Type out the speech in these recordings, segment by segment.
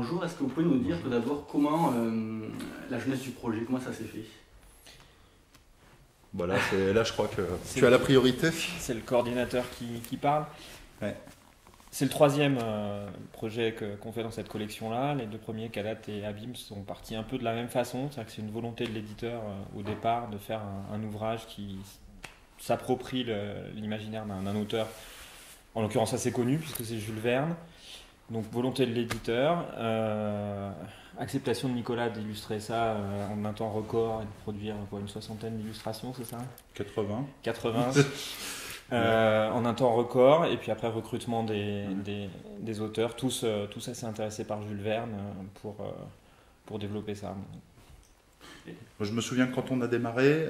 bonjour. Est-ce que vous pouvez nous dire tout d'abord comment la jeunesse du projet, comment ça s'est fait? Voilà, là je crois que tu as la priorité. C'est le coordinateur qui parle. Ouais. C'est le troisième projet qu'on fait dans cette collection-là. Les deux premiers, Kadat et Abîme, sont partis un peu de la même façon. C'est-à-dire que c'est une volonté de l'éditeur au départ de faire un ouvrage qui s'approprie l'imaginaire d'un auteur, en l'occurrence assez connu puisque c'est Jules Verne. Donc volonté de l'éditeur, acceptation de Nicolas d'illustrer ça en un temps record et de produire une 60aine d'illustrations, c'est ça? 80. 80. En un temps record, et puis après recrutement des auteurs, tous assez intéressés par Jules Verne pour développer ça. Je me souviens que quand on a démarré,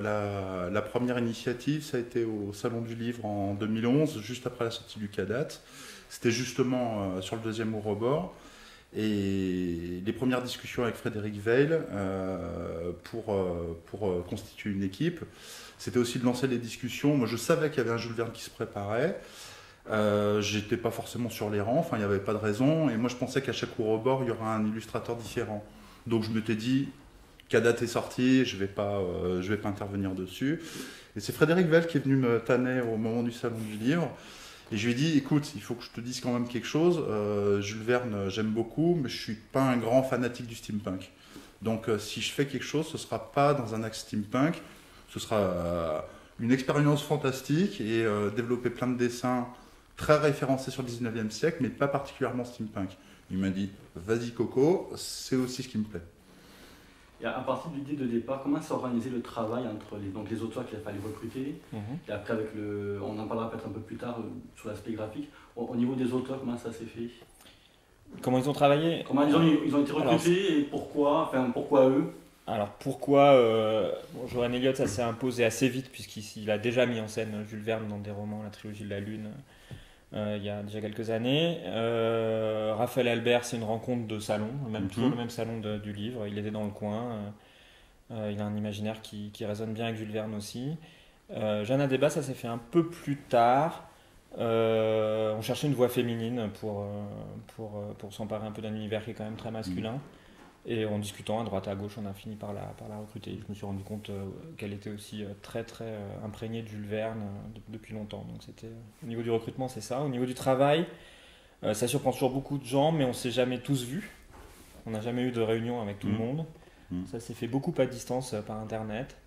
la première initiative, ça a été au Salon du Livre en 2011, juste après la sortie du Kadat. C'était justement sur le deuxième au rebord. Et les premières discussions avec Frédéric Weil pour constituer une équipe, c'était aussi de lancer les discussions. Moi, je savais qu'il y avait un Jules Verne qui se préparait. J'étais pas forcément sur les rangs, enfin, il n'y avait pas de raison. Et moi, je pensais qu'à chaque au rebord, il y aurait un illustrateur différent. Donc, je m'étais dit, Kadat est sorti, je vais pas intervenir dessus. Et c'est Frédéric Weil qui est venu me tanner au moment du Salon du Livre. Et je lui ai dit, écoute, il faut que je te dise quand même quelque chose. Jules Verne, j'aime beaucoup, mais je suis pas un grand fanatique du steampunk. Donc, si je fais quelque chose, ce sera pas dans un axe steampunk. Ce sera une expérience fantastique et développer plein de dessins très référencés sur le 19e siècle, mais pas particulièrement steampunk. Il m'a dit, vas-y Coco, c'est aussi ce qui me plaît. Et à partir de l'idée de départ, comment s'est organisé le travail entre les auteurs qu'il a fallu recruter, et après avec on en parlera peut-être un peu plus tard sur l'aspect graphique, au niveau des auteurs, comment ça s'est fait? Comment ils ont travaillé? Comment ils ont été recrutés et pourquoi eux? Alors pourquoi Johan Elliott, ça s'est imposé assez vite puisqu'il a déjà mis en scène Jules Verne dans des romans, la trilogie de la Lune, il y a déjà quelques années. Raphaël Albert, c'est une rencontre de salon, toujours le même salon du livre, il était dans le coin, il a un imaginaire qui résonne bien avec Jules Verne aussi. Jeanne Adeba, ça s'est fait un peu plus tard. On cherchait une voix féminine pour s'emparer un peu d'un univers qui est quand même très masculin. Et en discutant à droite à gauche, on a fini par la recruter. Je me suis rendu compte qu'elle était aussi très imprégnée de Jules Verne depuis longtemps. Donc c'était au niveau du recrutement, c'est ça. Au niveau du travail, ça surprend toujours beaucoup de gens, mais on ne s'est jamais tous vus. On n'a jamais eu de réunion avec tout le monde. Ça s'est fait beaucoup à distance par Internet.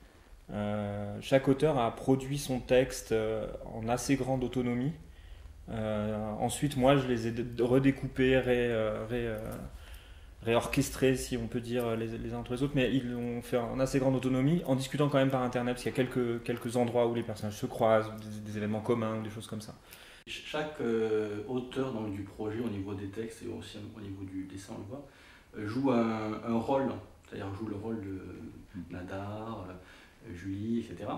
Chaque auteur a produit son texte en assez grande autonomie. Ensuite, moi, je les ai redécoupés, réorchestrés, si on peut dire, les uns entre les autres, mais ils l'ont fait en assez grande autonomie, en discutant quand même par Internet, parce qu'il y a quelques endroits où les personnages se croisent, des événements communs, ou des choses comme ça. Chaque auteur donc, du projet, au niveau des textes et aussi au niveau du dessin, on le voit, joue un rôle, c'est-à-dire joue le rôle de Nadar, Julie, etc.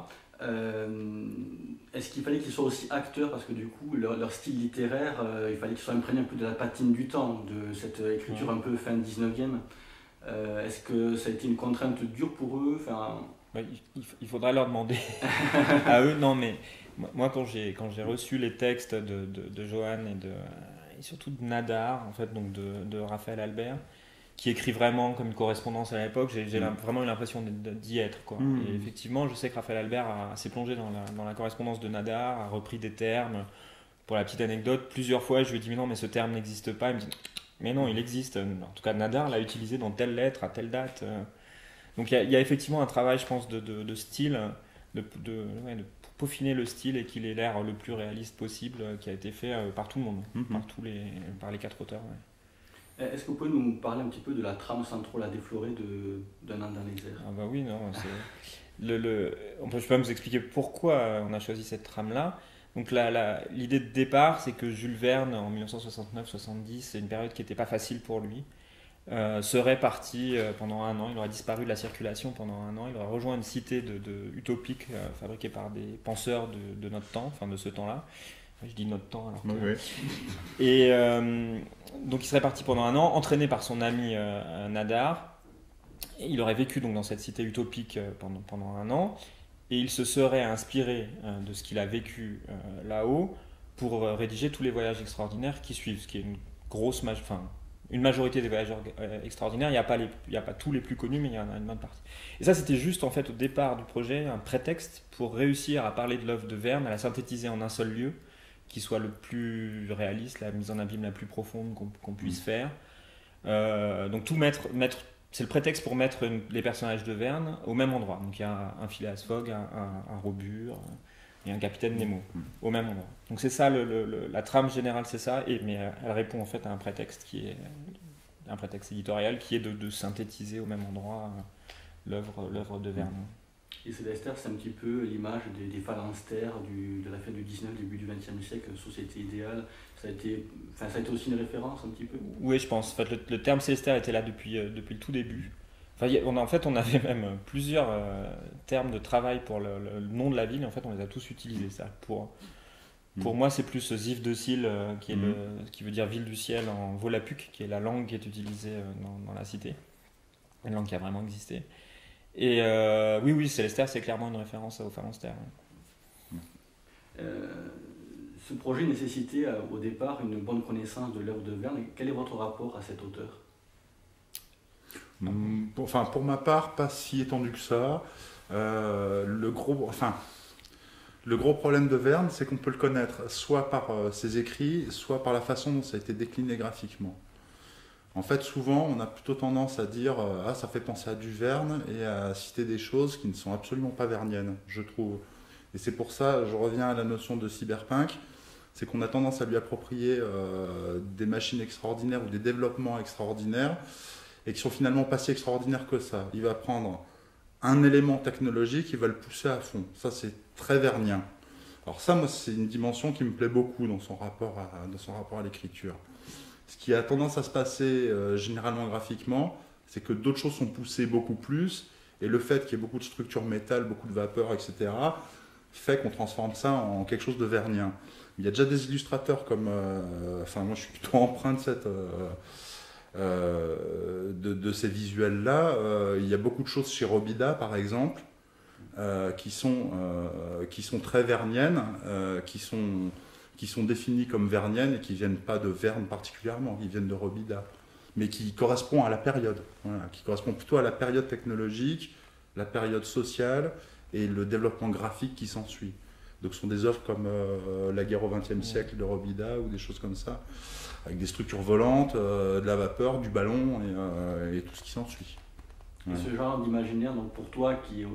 Est-ce qu'il fallait qu'ils soient aussi acteurs, parce que du coup leur style littéraire, il fallait qu'ils soient imprégnés un peu de la patine du temps, de cette écriture un peu fin 19e. Est-ce que ça a été une contrainte dure pour eux? Il faudra leur demander à eux. Non, mais moi quand j'ai reçu les textes de Johan et surtout de Nadar, en fait, donc de Raphaël Albert, qui écrit vraiment comme une correspondance à l'époque, j'ai vraiment eu l'impression d'y être, quoi. Et effectivement, je sais que Raphaël Albert s'est plongé dans la correspondance de Nadar, a repris des termes. Pour la petite anecdote, plusieurs fois je lui ai dit mais non, mais ce terme n'existe pas. Il me dit mais non, il existe. En tout cas, Nadar l'a utilisé dans telle lettre à telle date. Donc il y a effectivement un travail, je pense, de style, de peaufiner le style et qu'il ait l'air le plus réaliste possible, qui a été fait par tout le monde, par les quatre auteurs. Ouais. Est-ce que vous pouvez nous parler un petit peu de la trame sans trop la déflorer d'un an dans les airs? Ah bah oui, non, je peux même vous expliquer pourquoi on a choisi cette trame-là. Donc l'idée de départ, c'est que Jules Verne, en 1969-70, c'est une période qui n'était pas facile pour lui, serait parti pendant un an, il aurait disparu de la circulation pendant un an, il aurait rejoint une cité utopique fabriquée par des penseurs de notre temps, enfin de ce temps-là. Je dis notre temps alors que... Oui. Et donc il serait parti pendant un an, entraîné par son ami Nadar. Et il aurait vécu donc dans cette cité utopique pendant un an. Et il se serait inspiré de ce qu'il a vécu là-haut pour rédiger tous les voyages extraordinaires qui suivent, ce qui est une grosse une majorité des voyageurs extraordinaires. Il n'y a pas tous les plus connus, mais il y en a une bonne partie. Et ça, c'était juste en fait au départ du projet un prétexte pour réussir à parler de l'œuvre de Verne, à la synthétiser en un seul lieu, qui soit le plus réaliste, la mise en abîme la plus profonde qu'on puisse faire. Donc tout mettre, c'est le prétexte pour mettre les personnages de Verne au même endroit. Donc il y a un Phileas Fogg, un Robur et un Capitaine Nemo au même endroit. Donc c'est ça, la trame générale, c'est ça, mais elle répond en fait à un prétexte qui est un prétexte éditorial qui est de synthétiser au même endroit l'œuvre de Verne. Et Célestin, c'est un petit peu l'image des phalanstères de la fin du 19, début du 20e siècle, société idéale. Ça a été aussi une référence un petit peu. Oui, je pense. En fait, le terme Célestin était là depuis le tout début. Enfin, on avait même plusieurs termes de travail pour le nom de la ville, et en fait, on les a tous utilisés. Ça. Pour moi, c'est plus Zif de Cille, qui veut dire ville du ciel en volapük, qui est la langue qui est utilisée dans la cité, une langue qui a vraiment existé. Et oui, Célestin, c'est clairement une référence aux phalanstères. Ce projet nécessitait au départ une bonne connaissance de l'œuvre de Verne. Quel est votre rapport à cet auteur ? Pour ma part, pas si étendu que ça. Le gros problème de Verne, c'est qu'on peut le connaître soit par ses écrits, soit par la façon dont ça a été décliné graphiquement. En fait, souvent, on a plutôt tendance à dire « Ah, ça fait penser à du Verne » et à citer des choses qui ne sont absolument pas verniennes, je trouve. Et c'est pour ça, je reviens à la notion de cyberpunk, c'est qu'on a tendance à lui approprier des machines extraordinaires ou des développements extraordinaires et qui sont finalement pas si extraordinaires que ça. Il va prendre un élément technologique, il va le pousser à fond. Ça, c'est très vernien. Alors ça, moi, c'est une dimension qui me plaît beaucoup dans son rapport à l'écriture. Ce qui a tendance à se passer généralement graphiquement, c'est que d'autres choses sont poussées beaucoup plus, et le fait qu'il y ait beaucoup de structures métal, beaucoup de vapeur, etc., fait qu'on transforme ça en quelque chose de vernien. Il y a déjà des illustrateurs comme... moi, je suis plutôt empreint de ces visuels-là. Il y a beaucoup de choses chez Robida, par exemple, qui sont très verniennes, qui sont définies comme verniennes et qui ne viennent pas de Verne particulièrement, ils viennent de Robida, mais qui correspondent à la période, qui correspondent plutôt à la période technologique, la période sociale et le développement graphique qui s'ensuit. Donc ce sont des œuvres comme La guerre au XXe siècle de Robida ou des choses comme ça, avec des structures volantes, de la vapeur, du ballon et tout ce qui s'ensuit. Et ce genre d'imaginaire, donc pour toi qui est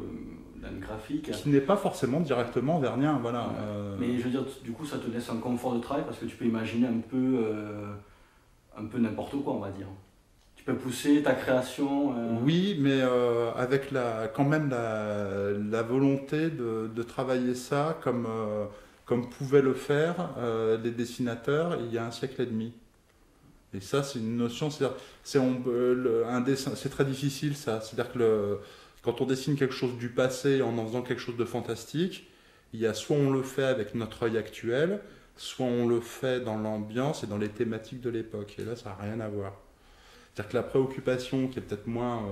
dans le graphique... Qui n'est pas forcément directement vernien, voilà. Mais je veux dire, du coup ça te laisse un confort de travail parce que tu peux imaginer un peu n'importe quoi, on va dire. Tu peux pousser ta création... Oui, mais avec quand même la volonté de travailler ça comme pouvaient le faire les dessinateurs il y a un siècle et demi. Et ça, c'est une notion, un dessin, c'est très difficile ça. C'est-à-dire que quand on dessine quelque chose du passé en faisant quelque chose de fantastique, il y a soit on le fait avec notre œil actuel, soit on le fait dans l'ambiance et dans les thématiques de l'époque. Et là, ça n'a rien à voir. C'est-à-dire que la préoccupation, qui est peut-être moins...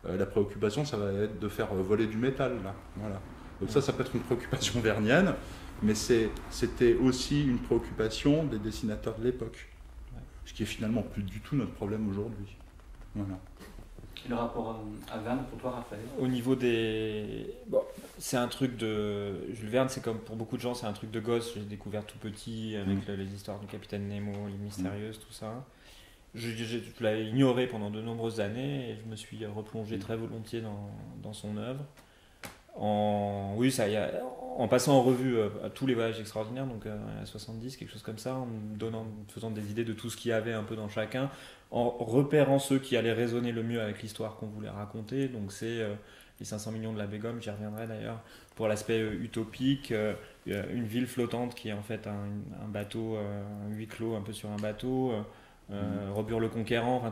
la préoccupation, ça va être de faire voler du métal, là. Voilà. Donc ça peut être une préoccupation vernienne, mais c'était aussi une préoccupation des dessinateurs de l'époque. Ce qui est finalement plus du tout notre problème aujourd'hui. Voilà. Et le rapport à Verne pour toi, Raphaël ? Au niveau des... c'est un truc de... Jules Verne, c'est comme pour beaucoup de gens, c'est un truc de gosse. J'ai découvert tout petit avec les histoires du Capitaine Nemo, les mystérieuses, tout ça. Je l'avais ignoré pendant de nombreuses années et je me suis replongé très volontiers dans son œuvre. En passant en revue tous les voyages extraordinaires, donc à 70, quelque chose comme ça, en faisant des idées de tout ce qu'il y avait un peu dans chacun, en repérant ceux qui allaient résonner le mieux avec l'histoire qu'on voulait raconter. Donc c'est les 500 millions de la Bégomme, j'y reviendrai d'ailleurs, pour l'aspect utopique, une ville flottante qui est en fait un bateau, un huis clos un peu sur un bateau, Robur le Conquérant,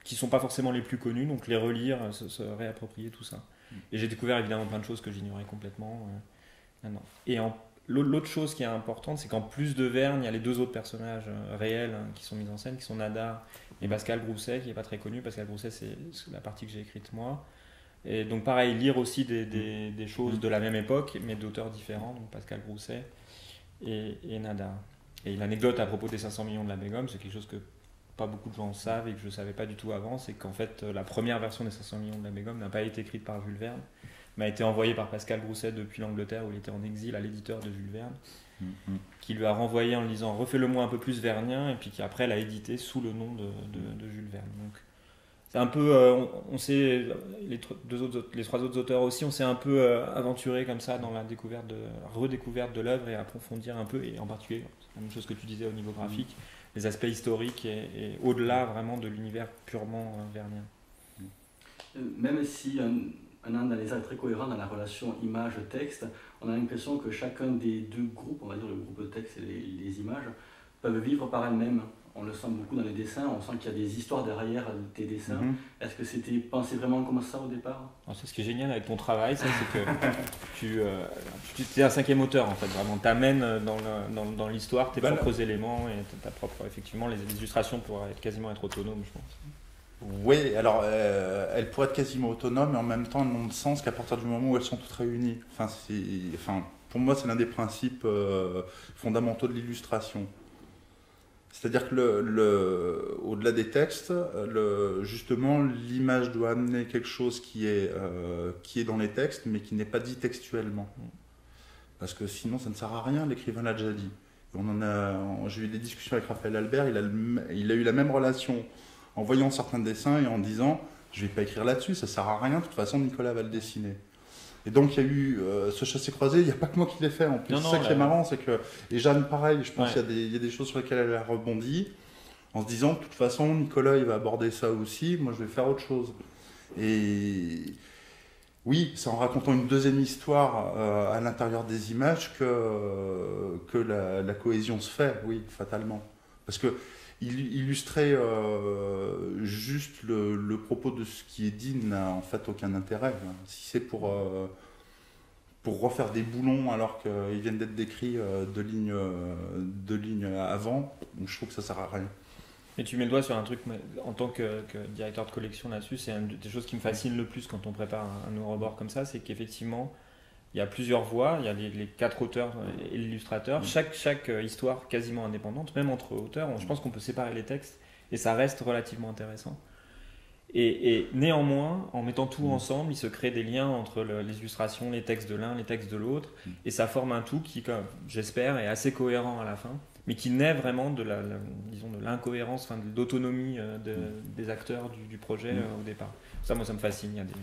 qui ne sont pas forcément les plus connus, donc les relire, se réapproprier tout ça. Et j'ai découvert évidemment plein de choses que j'ignorais complètement maintenant. Et l'autre chose qui est importante, c'est qu'en plus de Verne, il y a les deux autres personnages réels qui sont mis en scène, qui sont Nadar et Pascal Grousset, qui n'est pas très connu. Pascal Grousset, c'est la partie que j'ai écrite moi. Et donc pareil, lire aussi des choses de la même époque, mais d'auteurs différents, donc Pascal Grousset et Nadar. Et l'anecdote à propos des 500 millions de la Bégomme, c'est quelque chose que pas beaucoup de gens savent et que je ne savais pas du tout avant, c'est qu'en fait, la première version des 500 millions de la Mégom n'a pas été écrite par Jules Verne, mais a été envoyée par Pascal Grousset depuis l'Angleterre où il était en exil à l'éditeur de Jules Verne, qui lui a renvoyé en lui disant refais-le-moi un peu plus vernien, et puis qui après l'a édité sous le nom de Jules Verne. Donc, c'est un peu, on s'est, les trois autres auteurs aussi, on s'est un peu aventuré comme ça dans la redécouverte de l'œuvre et approfondir un peu, et en particulier, c'est la même chose que tu disais au niveau graphique, les aspects historiques et au-delà vraiment de l'univers purement vernien. Même si un analyse est très cohérent dans la relation image-texte, on a l'impression que chacun des deux groupes, on va dire le groupe de texte et les images, peuvent vivre par elles-mêmes. On le sent beaucoup dans les dessins, on sent qu'il y a des histoires derrière tes dessins. Est-ce que c'était pensé vraiment comme ça au départ? Alors, c'est ce qui est génial avec ton travail, c'est que tu es un cinquième auteur en fait, vraiment. Tu amènes dans l'histoire tes propres éléments et ta propre. Effectivement, les illustrations pourraient quasiment être autonomes, je pense. Oui, alors elles pourraient être quasiment autonomes, mais en même temps, elles n'ont de sens qu'à partir du moment où elles sont toutes réunies. Pour moi, c'est l'un des principes fondamentaux de l'illustration. C'est-à-dire que au-delà des textes, justement, l'image doit amener quelque chose qui est dans les textes, mais qui n'est pas dit textuellement. Parce que sinon, ça ne sert à rien, l'écrivain l'a déjà dit. J'ai eu des discussions avec Raphaël Albert, il a eu la même relation en voyant certains dessins et en disant « je ne vais pas écrire là-dessus, ça ne sert à rien, de toute façon, Nicolas va le dessiner ». Et donc il y a eu ce chassé-croisé, il n'y a pas que moi qui l'ai fait en plus. C'est ça qui est marrant, c'est que. Et Jeanne, pareil, je pense qu'il y a des choses sur lesquelles elle a rebondi, en se disant de toute façon, Nicolas il va aborder ça aussi, moi je vais faire autre chose. Et oui, c'est en racontant une deuxième histoire à l'intérieur des images que la cohésion se fait, oui, fatalement. Parce que illustrer juste le propos de ce qui est dit n'a en fait aucun intérêt. Si c'est pour refaire des boulons alors qu'ils viennent d'être décrits deux lignes avant, je trouve que ça sert à rien. Mais tu mets le doigt sur un truc, en tant que directeur de collection là-dessus, c'est une des choses qui me fascine le plus quand on prépare un Eurobord comme ça, c'est qu'effectivement, il y a plusieurs voix, il y a les 4 auteurs et l'illustrateur, chaque histoire quasiment indépendante, même entre auteurs, je pense qu'on peut séparer les textes et ça reste relativement intéressant. Et néanmoins, en mettant tout ensemble, il se crée des liens entre les illustrations, les textes de l'un, les textes de l'autre, et ça forme un tout qui, j'espère, est assez cohérent à la fin, mais qui naît vraiment de l'incohérence, de l'autonomie des acteurs du projet au départ. Ça, moi, ça me fascine. Il y a des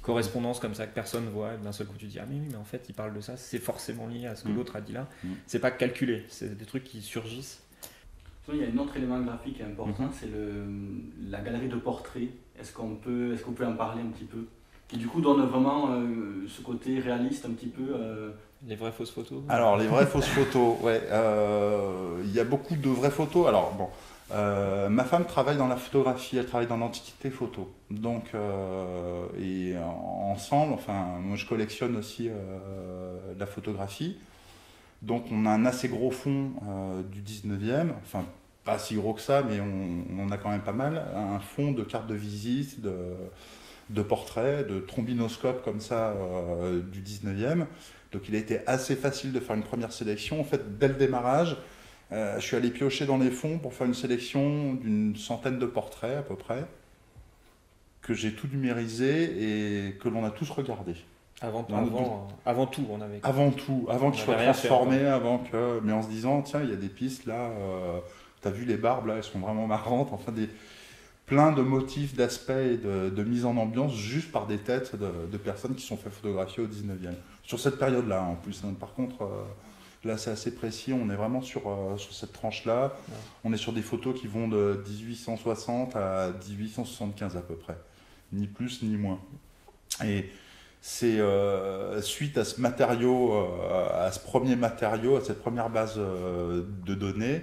correspondances comme ça que personne voit, et d'un seul coup tu dis ah mais en fait il parle de ça, c'est forcément lié à ce que l'autre a dit là. C'est pas calculé, c'est des trucs qui surgissent. Il y a un autre élément graphique important, c'est la galerie de portraits. Est-ce qu'on peut en parler un petit peu, qui du coup donne vraiment ce côté réaliste un petit peu Les vraies fausses photos. Alors les vraies fausses photos, ouais, il y a beaucoup de vraies photos. Alors bon, ma femme travaille dans la photographie, elle travaille dans l'antiquité photo. Donc, et ensemble, moi je collectionne aussi la photographie. Donc on a un assez gros fond du 19e, pas si gros que ça, mais on en a quand même pas mal. Un fond de cartes de visite, de portraits, de trombinoscopes comme ça du 19e. Donc il a été assez facile de faire une première sélection. En fait, dès le démarrage, je suis allé piocher dans les fonds pour faire une sélection d'une centaine de portraits à peu près, que j'ai tout numérisé et que l'on a tous regardé. Avant tout, on avait. Avant qu'ils soient transformés, mais en se disant, tiens, il y a des pistes là, t'as vu les barbes là, elles sont vraiment marrantes, plein de motifs, d'aspects et de mise en ambiance juste par des têtes de personnes qui sont fait photographier au 19e. Sur cette période-là en plus, par contre, là c'est assez précis, on est vraiment sur cette tranche-là. Ouais. On est sur des photos qui vont de 1860 à 1875 à peu près, ni plus ni moins. Et c'est suite à ce matériau, à ce premier matériau, à cette première base de données,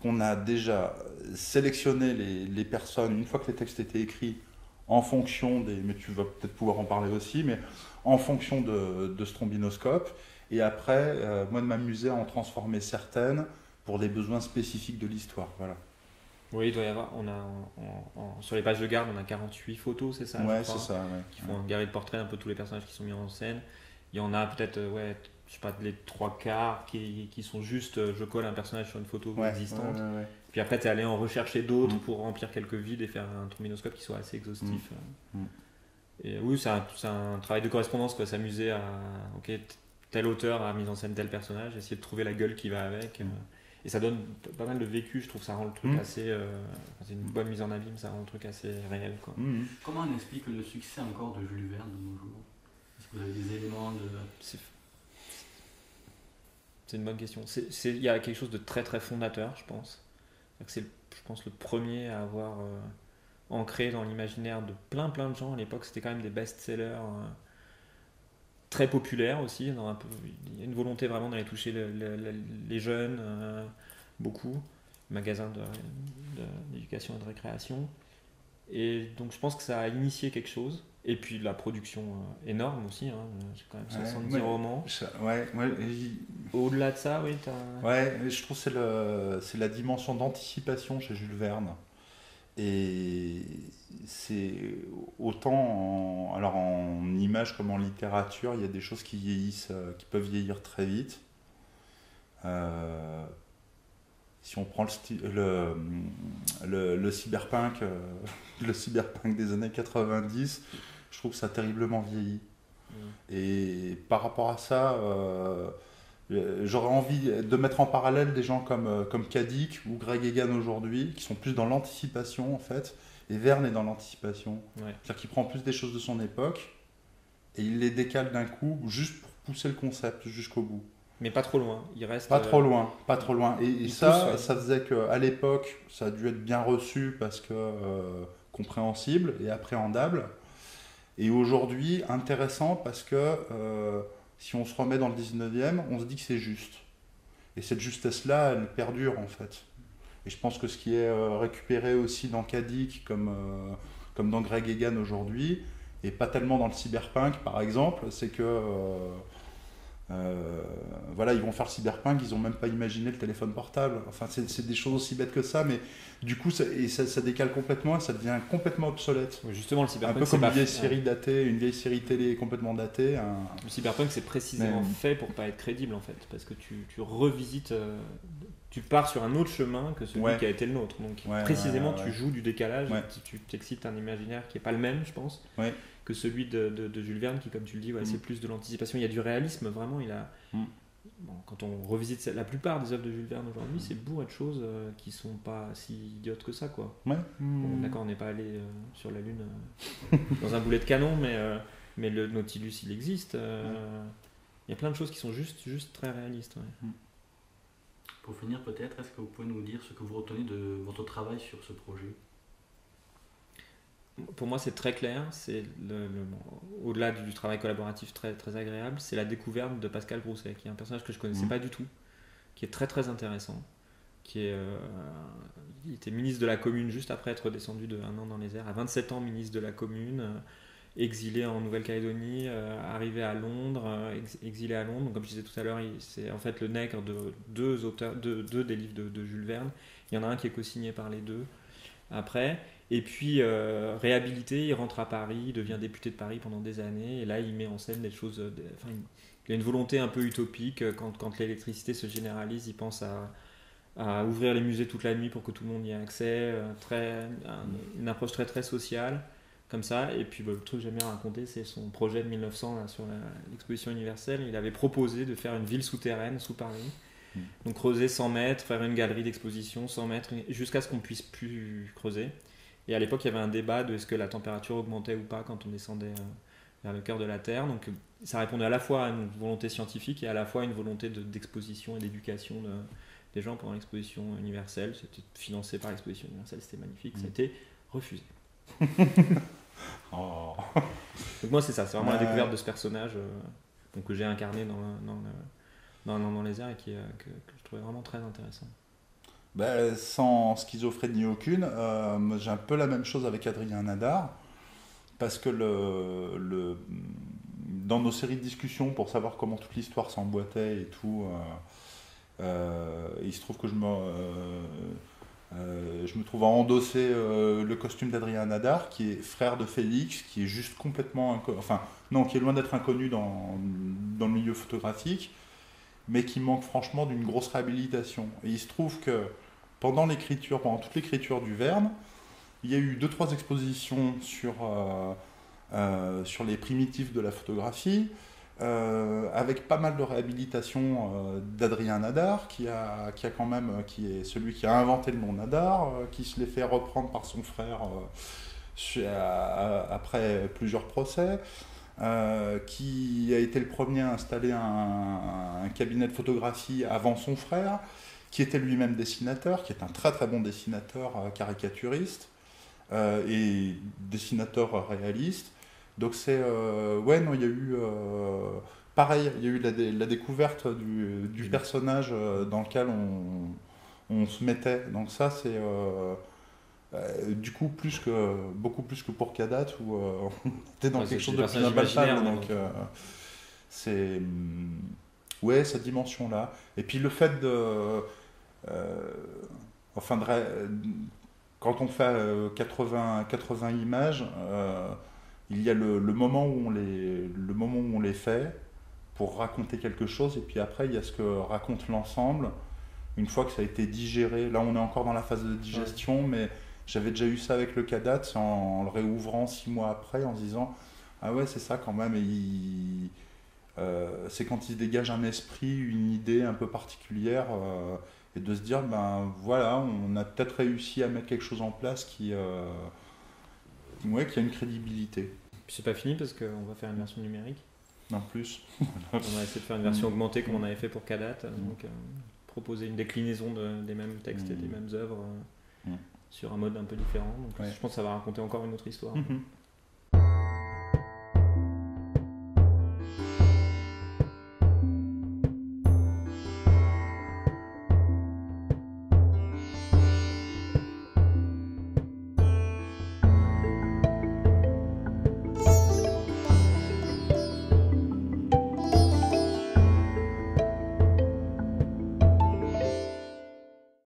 qu'on a déjà sélectionné les personnes, une fois que les textes étaient écrits, en fonction mais tu vas peut-être pouvoir en parler aussi, mais en fonction de ce trombinoscope. Et après, moi de m'amuser à en transformer certaines pour des besoins spécifiques de l'histoire. Voilà. Oui, il doit y avoir, sur les pages de garde, on a 48 photos, c'est ça? Ouais, c'est ça. Ouais. Qui font un galerie de portraits, un peu tous les personnages qui sont mis en scène. Il y en a peut-être je sais pas, les 3/4 qui sont juste je colle un personnage sur une photo existante. Ouais. Puis après, tu es allé en rechercher d'autres pour remplir quelques vides et faire un trombinoscope qui soit assez exhaustif. Et oui, c'est un travail de correspondance, quoi, s'amuser à ok, tel auteur a mis en scène tel personnage, essayer de trouver la gueule qui va avec. Et ça donne pas mal de vécu, je trouve, ça rend le truc assez. C'est une bonne mise en abîme, ça rend le truc assez réel, quoi. Comment on explique le succès encore de Jules Verne de nos jours? Est-ce que vous avez des éléments de. C'est une bonne question. Il y a quelque chose de très très fondateur, je pense. C'est, je pense, le premier à avoir ancré dans l'imaginaire de plein de gens. À l'époque, c'était quand même des best-sellers très populaires aussi. Il y a une volonté vraiment d'aller toucher les jeunes, beaucoup. Magasins d'éducation et de récréation. Et donc, je pense que ça a initié quelque chose. Et puis la production énorme aussi, hein. C'est quand même 70 romans. Au-delà de ça, oui, je trouve que c'est la dimension d'anticipation chez Jules Verne. Et c'est autant en image comme en littérature, il y a des choses qui vieillissent, qui peuvent vieillir très vite. Si on prend le cyberpunk, le cyberpunk des années 90, je trouve que ça a terriblement vieilli. Et par rapport à ça, j'aurais envie de mettre en parallèle des gens comme Kadik ou Greg Egan aujourd'hui, qui sont plus dans l'anticipation en fait, et Verne est dans l'anticipation. C'est-à-dire qu'il prend plus des choses de son époque et il les décale d'un coup juste pour pousser le concept jusqu'au bout. Mais pas trop loin, il reste... Pas trop loin. Et ça faisait qu'à l'époque, ça a dû être bien reçu parce que compréhensible et appréhendable. Et aujourd'hui, intéressant parce que si on se remet dans le 19e, on se dit que c'est juste. Et cette justesse-là, elle perdure en fait. Et je pense que ce qui est récupéré aussi dans Kadik, comme dans Greg Egan aujourd'hui, et pas tellement dans le cyberpunk par exemple, c'est que ils vont faire le cyberpunk, ils n'ont même pas imaginé le téléphone portable. Enfin, c'est des choses aussi bêtes que ça, mais du coup, ça décale complètement et ça devient complètement obsolète. Oui, justement, le cyberpunk, un peu comme une vieille série datée, une vieille série télé complètement datée. Le cyberpunk, c'est précisément fait pour pas être crédible en fait, parce que tu revisites, tu pars sur un autre chemin que celui qui a été le nôtre. Donc précisément, tu joues du décalage, tu t'excites un imaginaire qui est pas le même, je pense. Que celui de Jules Verne qui, comme tu le dis, c'est plus de l'anticipation. Il y a du réalisme, vraiment. Quand on revisite la plupart des œuvres de Jules Verne aujourd'hui, c'est bourré de choses qui sont pas si idiotes que ça, quoi. Bon, d'accord, on n'est pas allé sur la Lune dans un boulet de canon, mais le Nautilus, il existe. Il y a plein de choses qui sont juste très réalistes. Pour finir, peut-être, est-ce que vous pouvez nous dire ce que vous retenez de votre travail sur ce projet ? Pour moi, c'est très clair. C'est au-delà du travail collaboratif très, très agréable, c'est la découverte de Pascal Brousset, qui est un personnage que je ne connaissais pas du tout, qui est très très intéressant, il était ministre de la Commune juste après être descendu de 1 an dans les airs, à 27 ans ministre de la Commune, exilé en Nouvelle-Calédonie, arrivé à Londres, exilé à Londres. Donc, comme je disais tout à l'heure, c'est en fait le nègre de deux auteurs, deux des livres de Jules Verne. Il y en a un qui est co-signé par les deux après. Et puis, réhabilité, il rentre à Paris, il devient député de Paris pendant des années, et là, il met en scène des choses... il a une volonté un peu utopique. Quand l'électricité se généralise, il pense à ouvrir les musées toute la nuit pour que tout le monde y ait accès, une approche très, très sociale, comme ça. Et puis, le truc que j'aime bien raconter, c'est son projet de 1900 là, sur l'exposition universelle. Il avait proposé de faire une ville souterraine sous Paris. Donc, creuser 100 mètres, faire une galerie d'exposition, 100 mètres, jusqu'à ce qu'on ne puisse plus creuser. Et à l'époque, il y avait un débat de est-ce que la température augmentait ou pas quand on descendait vers le cœur de la Terre. Donc ça répondait à la fois à une volonté scientifique et à la fois à une volonté d'exposition et d'éducation des gens pendant l'exposition universelle. C'était financé par l'exposition universelle, c'était magnifique. Ça a été refusé. Donc moi, c'est ça. C'est vraiment la découverte de ce personnage que j'ai incarné dans les airs et que je trouvais vraiment très intéressant. Sans schizophrénie aucune, j'ai un peu la même chose avec Adrien Nadar, parce que dans nos séries de discussions pour savoir comment toute l'histoire s'emboîtait et tout, il se trouve que Je me trouve à endosser le costume d'Adrien Nadar, qui est frère de Félix, qui est juste complètement qui est loin d'être inconnu dans le milieu photographique, mais qui manque franchement d'une grosse réhabilitation. Et il se trouve que pendant toute l'écriture du Verne, il y a eu 2-3 expositions sur les primitifs de la photographie, avec pas mal de réhabilitation d'Adrien Nadar, qui est celui qui a inventé le nom Nadar, qui se l'est fait reprendre par son frère après plusieurs procès, qui a été le premier à installer un cabinet de photographie avant son frère, qui était lui-même dessinateur, qui est un très très bon dessinateur caricaturiste et dessinateur réaliste. Donc il y a eu pareil, il y a eu la découverte du personnage dans lequel on se mettait. Donc ça c'est du coup beaucoup plus que pour Kadat où on était dans quelque chose de plus impalpable. Donc c'est cette dimension là. Et puis le fait quand on fait 80 images, il y a le moment où on les fait pour raconter quelque chose, et puis après il y a ce que raconte l'ensemble une fois que ça a été digéré. Là on est encore dans la phase de digestion, mais j'avais déjà eu ça avec le Kadat en le réouvrant 6 mois après en se disant ah ouais c'est ça quand même, et c'est quand il se dégage un esprit, une idée un peu particulière, et de se dire ben voilà, on a peut-être réussi à mettre quelque chose en place qui a une crédibilité. Puis c'est pas fini parce qu'on va faire une version numérique. En plus. On va essayer de faire une version augmentée comme on avait fait pour Kadat, donc proposer une déclinaison des mêmes textes et des mêmes œuvres sur un mode un peu différent. Donc je pense que ça va raconter encore une autre histoire.